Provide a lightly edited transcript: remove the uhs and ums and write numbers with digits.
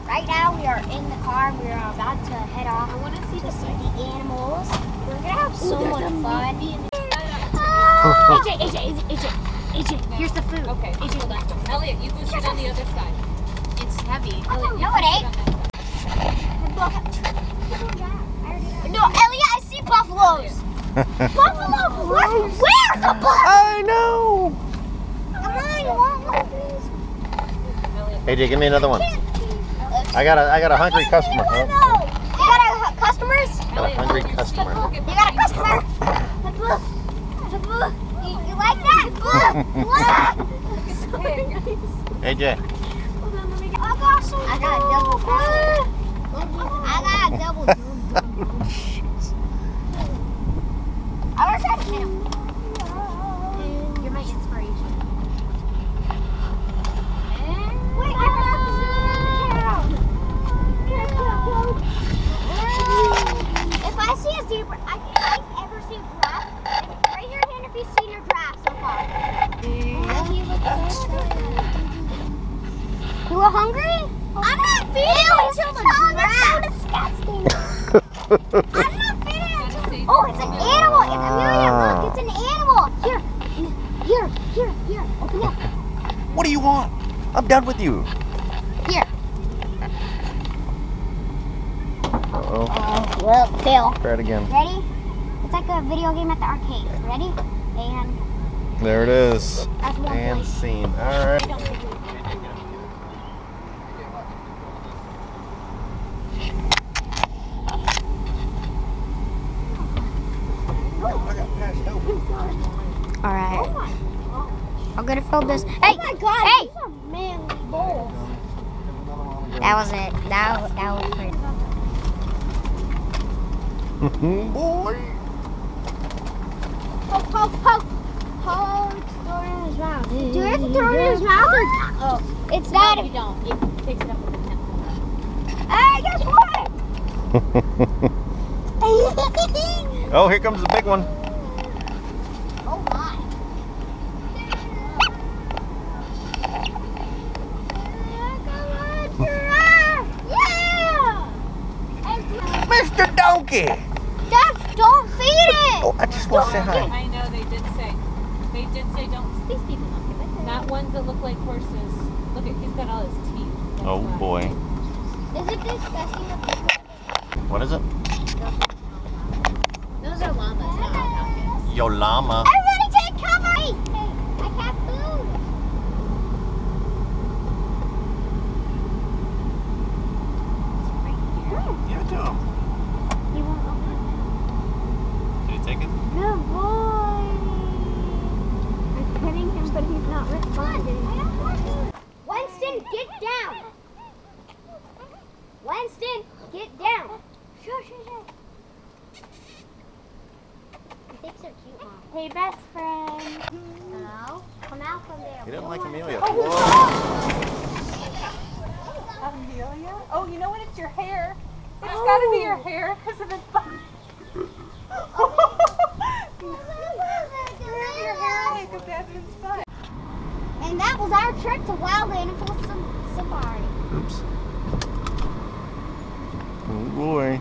Right now we are in the car and we are about to head off. I want to see the animals. We're gonna have so much fun. AJ, here's the food. Okay, AJ, hold on. Elliot, you go sit on the other side. It's heavy. Elliot, no, it ain't. No, Elliot, I see buffaloes. Buffalo! Where's the buffalo? I know. Come on, you want one, please? AJ, give me another one. I got a hungry customer. You got customers? Got a hungry customer. You got a customer? You like that? AJ. I got a double. I got a double. I want to try to hit him. You're my inspiration. Wait, I have to zoom in. If I see a zebra, I've ever seen giraffe. Raise your hand if you've seen your giraffe so far. You were hungry? I'm not feeding until the giraffe. Disgusting. I'm not feeding until. Oh, it's an animal. Amelia, look, it's an animal. Here. Open up. What do you want? I'm done with you. Here. Uh-oh. Well, fail. Try it again. Ready? It's like a video game at the arcade. Ready? And there it is. that's one And point. scene. All right. All right. I'm gonna film this. Hey! Oh my God! Hey! These are manly bowls. That was it. That was pretty. Boy. Poke, throw it in his mouth. Do you have to throw it in his mouth or? Oh, it's not. you don't. It takes it up with the tent. Hey, guess what? Oh, here comes the big one. Oh my. Yeah! Mr. Donkey. Dad, don't feed it! Oh, I just want to say hi. I know, they did say don't. These people don't give it. Not ones that look like horses. Look at, he's got all his teeth. That's Oh why. boy. Is it disgusting? What is it? Those are llamas, not alpacas. Yo llama. Everybody take cover! Hey, I have food! Give it to him. He won't open Did he take it? it. Good boy! I'm petting him, but he's not responding. Winston, get down! Winston, get down! Shush. He thinks they're cute, Mom. Hey, best friend. Hello? Come out from there. He didn't like Amelia. Oh, Whoa. Amelia? Oh, you know what? It's your hair. It's got to be your hair because of the bun. Your hair makes a Desmond's fun. And that was our trip to Wild Animal Safari. Oops. Oh boy.